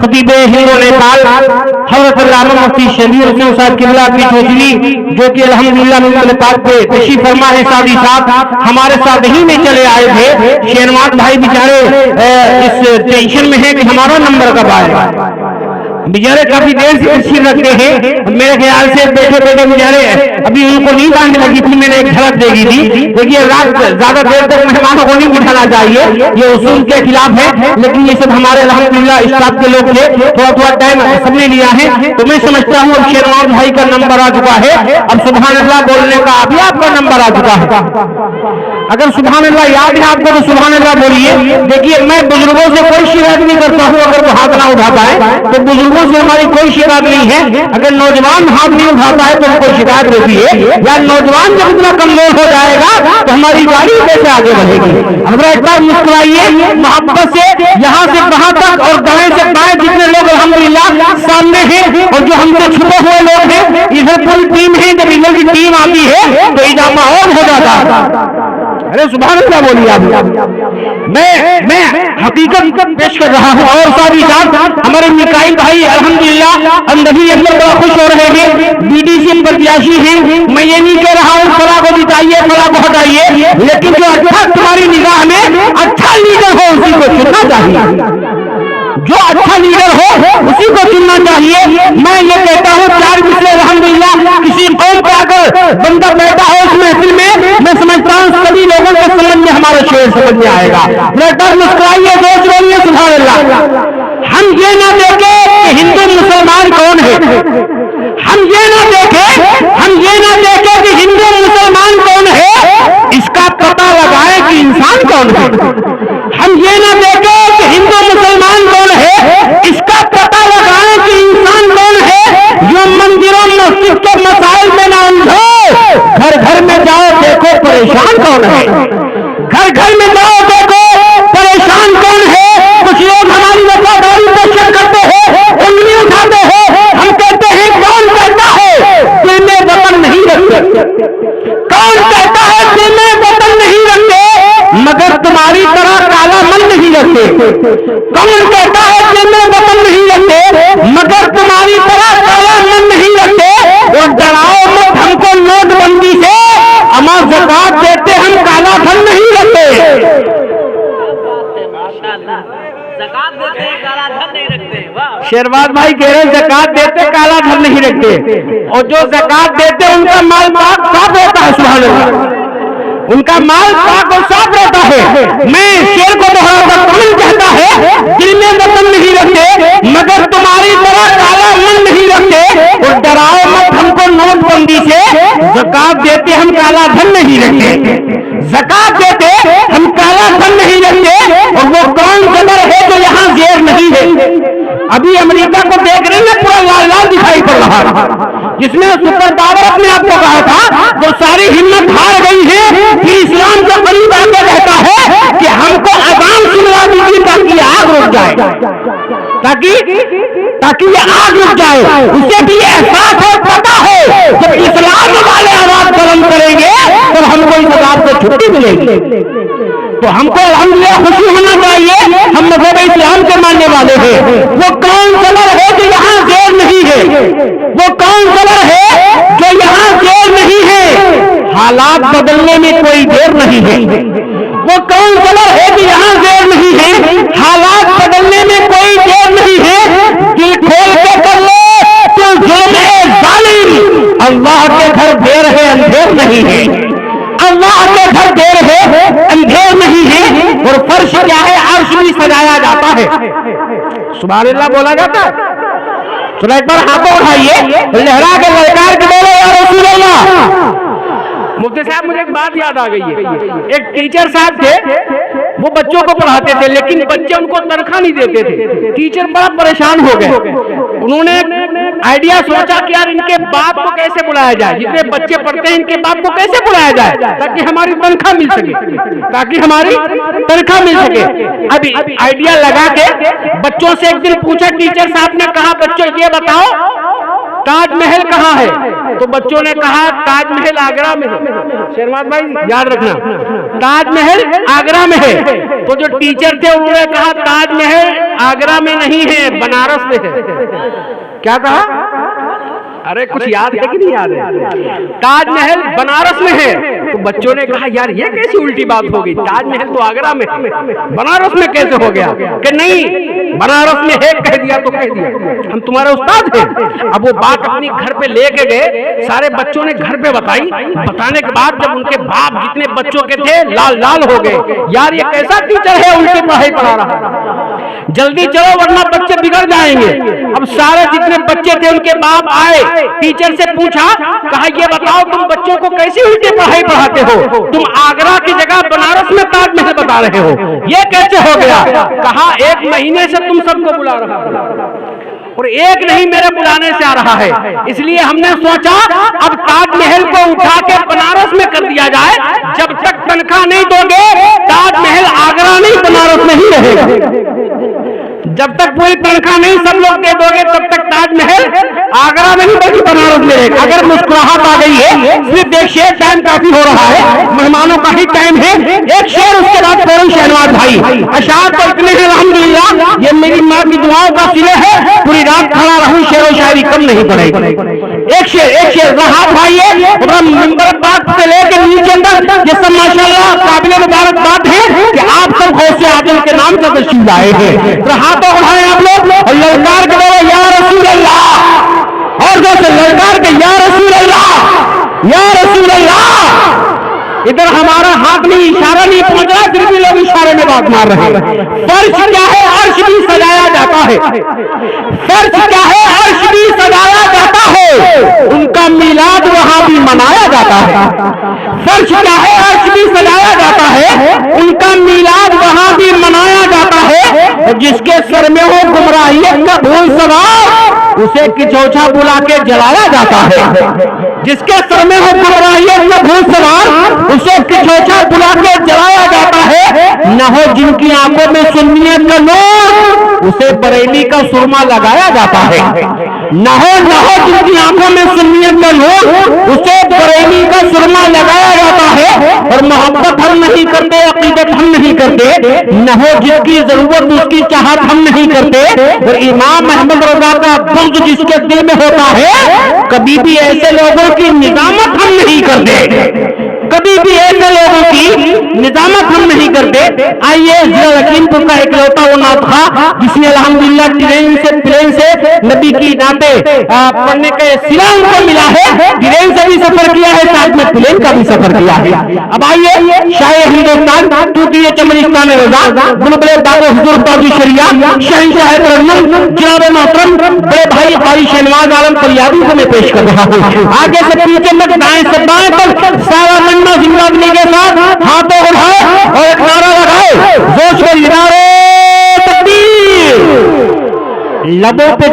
खतीब हिंदू नेपाल हज़रत अल्लामा मुफ्ती शबीर हुसैन साहब किबला की चौधरी, जो कि अल्हम्दुलिल्लाह मिंबर पाक पे तशरीफ फरमा है, साथ ही साथ हमारे साथ ही में चले आए थे। शेरवान भाई बेचारे इस टेंशन में है कि हमारा नंबर कब आएगा, बेचारे काफी देर से तस्वीर रखते हैं। मेरे ख्याल से बैठे बैठे बेचारे अभी उनको नींद आने लगी थी, मैंने एक झलक देखी थी। देखिए रात ज्यादा देर तक मेहमानों को नहीं बिठाना चाहिए, ये उसूल के खिलाफ है, लेकिन ये सब हमारे अल्हम्दुलिल्लाह स्टाफ के लोग थे, थोड़ा टाइम सबने लिया है। तो मैं समझता हूँ शेरवान भाई का नंबर आ चुका है, अब सुभान अल्लाह बोलने का अभी आपका नंबर आ चुका है। अगर सुभान अल्लाह याद है आपको तो सुभान अल्लाह बोलिए। देखिए मैं बुजुर्गों से कोई शिकायत नहीं करता हूँ, अगर वो हाथ ना उठाता है तो बुजुर्गों से हमारी कोई शिकायत नहीं है। अगर नौजवान हाथ नहीं उठाता है तो कोई शिकायत रहती है, या नौजवान जब इतना कमजोर हो जाएगा तो हमारी गाड़ी कैसे आगे बढ़ेगी। अब एक बार मुस्कुराइए मोहब्बत से, यहाँ से वहां तक और दाएं से बाएं जितने लोग अल्हम्दुलिल्लाह सामने हैं और जो हमसे छुपे हुए लोग हैं, इधर पूरी टीम है। जब इधर की टीम आती है तो इजामा और हो जाता है। अरे सुभान अल्लाह बोलिए आप। मैं हकीकत पेश कर रहा हूँ। और सारी साथ हमारे मिकाइल भाई अल्हम्दुलिल्लाह अंदर अंदर बड़ा खुश हो रहे हैं, बीडीसी प्रत्याशी हैं। मैं ये नहीं कह रहा हूँ फला को जिताइए फला को हटाइए, लेकिन जो अच्छा तुम्हारी निगाह में अच्छा लीडर हो उसी को चुनना चाहिए। जो अच्छा लीडर हो उसी को चुनना चाहिए। मैं ये कहता हूँ चार पिछले अल्हम्दुलिल्लाह किसी कौम का अगर बंदा बैठा हो उस महफिल में, मैं समझता हूँ सभी लोगों के समझ में हमारा शेर समझ में आएगा। मुस्कुराइए दोस्त बोलिए सुभान अल्लाह। हम ये ना देखे कि हिंदू मुसलमान कौन है, हम ये ना देखे कि हिंदू मुसलमान कौन है, इसका पता लगाए कि इंसान कौन है। हम ये ना देखे कि हिंदू मुसलमान कौन है, इसका पता लगाए कि इंसान कौन है। जो मंदिरों मस्जिद के मसाइल में ना उलझो, घर घर में जाओ देखो परेशान कौन है, घर घर में जाओ देखो परेशान कौन है। कुछ लोग हमारी वफादारी पेश करते हैं, उंगली उठाते हैं, हम कहते हैं कौन कहता है दिल में वतन नहीं रखते, कौन कहता है दिल में वतन नहीं रखते मगर तुम्हारी तरह काला मन नहीं रखते, कौन कहता है दिल में वतन नहीं रखते मगर तुम्हारी तरह काला मन नहीं रखते। और डराओ मत हमको नोटबंदी से, अमा ज़कात देते हम काला धन नहीं रखते। ज़कात देते काला धन नहीं रखते। शेरवाज भाई कह रहे हैं ज़कात देते काला धन नहीं रखते, और जो ज़कात देते उनका माल पाक साफ रहता है। सुभान अल्लाह, उनका माल पाक और साफ रहता है। मैं शेर को दोहराता कौन कहता है दिल में वतन नहीं रखते मगर तुम्हारी तरह काला मन नहीं रखते। और डराओ मत हमको नोटबंदी से, ज़कात देते हम काला धन नहीं रखते, ज़कात देते हम काला धन नहीं रखते। और वो कौन कदर है जो यहाँ जेर नहीं है। अभी अमेरिका को देख रहे हैं पूरा लाल लाल दिखाई पड़ रहा है, जिसमें सुपर पावर अपने आप को कहा था, वो सारी हिम्मत हार गई है कि इस्लाम के करीब आगे रहता है कि हमको अज़ान सुनवा दीजिए ताकि आग रुक जाए, ताकि ये आग रुक जाए। उसे भी एहसास हो, पता हो जब इस्लाम वाले आवाज बुलंद करेंगे तो हमको इस आवाज से छुट्टी मिलेगी। तो हमको अल्हम्दुलिल्लाह खुशी होना चाहिए, हम मज़हब इस्लाम के मानने वाले हैं। वो कौन कलर है जो यहाँ जेर नहीं है, वो कौन कलर है जो यहाँ जेर नहीं है। हालात बदलने में कोई देर नहीं है। वो कौन कलर है जो यहाँ जेर नहीं है, हालात बदलने में कोई देर नहीं है। दिल खोल के कर लो तो जुल्म जालिम, अल्लाह के घर देर है अंधेर नहीं है, अल्लाह के घर देर है अंधेर नहीं है। और फर्श क्या है, अर्श भी सजाया जाता है। सुभान अल्लाह बोला जाता है। तो एक बार हाथों उठाइए, लहरा के ललकार के बोलो या रसूल अल्लाह। मुफ्ती साहब मुझे एक बात याद आ गई है। एक टीचर साहब थे, वो बच्चों को पढ़ाते थे लेकिन बच्चे उनको तनख्वाह नहीं देते थे। टीचर बड़ा परेशान हो गए। उन्होंने आइडिया सोचा कि यार इनके बाप को कैसे बुलाया जाए, जितने बच्चे पढ़ते हैं इनके बाप को कैसे बुलाया जाए ताकि हमारी तनख्वाह मिल सके, ताकि हमारी तनख्वाह मिल सके। अभी आइडिया लगा के बच्चों से एक दिन पूछा, टीचर साहब ने कहा बच्चों ये बताओ ताजमहल कहाँ है? तो बच्चों ने कहा ताजमहल आगरा में है। शर्माद भाई याद रखना, ताजमहल आगरा में है। तो जो टीचर थे उन्होंने कहा ताजमहल आगरा में नहीं है, बनारस में है। क्या कहा? अरे कुछ याद है कि नहीं याद है? ताजमहल बनारस में है। तो बच्चों ने कहा यार ये कैसी उल्टी बात हो गई, ताजमहल तो आगरा में, बनारस में कैसे हो गया? कि नहीं, बनारस में है, कह दिया तो कह दिया, हम तुम्हारे उस्ताद हैं। अब वो बात अपनी घर पे लेके गए, सारे बच्चों ने घर पे बताई। बताने के बाद जब उनके बाप जितने बच्चों के थे लाल लाल हो गए, यार ये कैसा टीचर है, उल्टी पढ़ाई पढ़ा रहा है, जल्दी चलो वरना बच्चे बिगड़ जाएंगे। अब सारे जितने बच्चे थे उनके बाप आए, टीचर से पूछा, कहा ये बताओ तुम बच्चों को कैसी उल्टी पढ़ाई पढ़ाते हो? तुम आगरा की जगह बनारस में ताजमहल बता रहे हो, ये कैसे हो गया? कहा 1 महीने से तुम सबको बुला रहा हो और एक नहीं मेरे बुलाने से आ रहा है, इसलिए हमने सोचा अब ताजमहल को उठा के बनारस में कर दिया जाए। जब तक तनख्वाह नहीं दोगे ताजमहल आगरा नहीं बनारस में ही रहेगा। जब तक पूरी तनख्वाह नहीं सब लोग दे दोगे तब तक ताजमहल आगरा में नहीं बल्कि बनारस में रहेगा। अगर मुस्कुराहट आ गई है, सिर्फ एक शेर, टाइम काफी हो रहा है, मेहमानों का ही टाइम है, एक शेर उसके बाद फौरन शहनवाज भाई। अशार तो इतने हैं अल्हम्दुलिल्लाह, ये मेरी माँ की दुआओं का सिले है, पूरी रात खड़ा रहूं शेर व शायरी कम नहीं पड़ेगी। एक शेर राहत भाई है, मिंबर पाक से लेकर नीचे अंदर ये सब माशाअल्लाह काबिल मुबारक बात है कि आप सब गौसे आजम के नाम से तशरीफ लाए हैं। हाथों उठाए आप लोग और ललकार के बोलो या रसूल अल्लाह, और जैसे ललकार के या रसूल अल्लाह, या रसूल अल्लाह। इधर हमारा हाथ नहीं, इशारा नहीं पहुंच रहा, फिर भी लोग इशारे में बात मार रहे हैं। फर्श क्या है? अर्श भी सजाया जाता है। फर्श क्या है? अर्श भी सजाया जाता है, उनका मिलाद वहां भी मनाया जाता है। फर्श क्या है? अर्श भी सजाया जाता है, उनका मिलाद वहां भी मनाया जाता है। जिसके सर में हो गुमराहियत का भूल सवार, उसे किचौछा बुला के जलाया जाता है। जिसके सर में हो गुमराहियत का भूल सवार, उसे किचौछा बुला के जलाया जाता है। न हो जिनकी आंखों में सुन्नियत का नूर, उसे बरेली का सुरमा लगाया जाता है। न हो जिनकी आंखों में सुन्नियत का नूर, उसे बरेली का सुरमा लगाया जाता है। और मोहब्बत हम नहीं करते, अकीदत हम नहीं करते, न हो जिसकी जरूरत उसकी चाहत हम नहीं करते। और इमाम अहमद रजा का बुग़्ज़ जिसके दिल में होता है, कभी भी ऐसे लोगों की निजामत हम नहीं करते, कभी भी ऐसे लोगों की निजामत हम नहीं करते। आइए जिला लखीमपुर का इकलौता वो नातखा जिसने अल्हम्दुलिल्लाह प्लेन से नबी की नाते पढ़ने का सिला उनको मिला है, ट्रेन से भी सफर किया है, साथ में प्लेन का भी सफर किया है। अब आइए शाह हिंदुस्तान तूतीय चमनिस्तान रजा बुलबुले दागो हुजूर ताजु शरिया शहंशाह तरन्नुम जनाब मोहतरम बड़े भाई कारी शहनवाज आलम फरियादी को मैं पेश कर रहा हूँ। आगे से पीछे तक, दाएं से बाएं तक सारा मन्ना जिंदागनी के साथ हाथों उठाए और एक नारा लगाए, जोश में इनारे तकबीर, लबों पे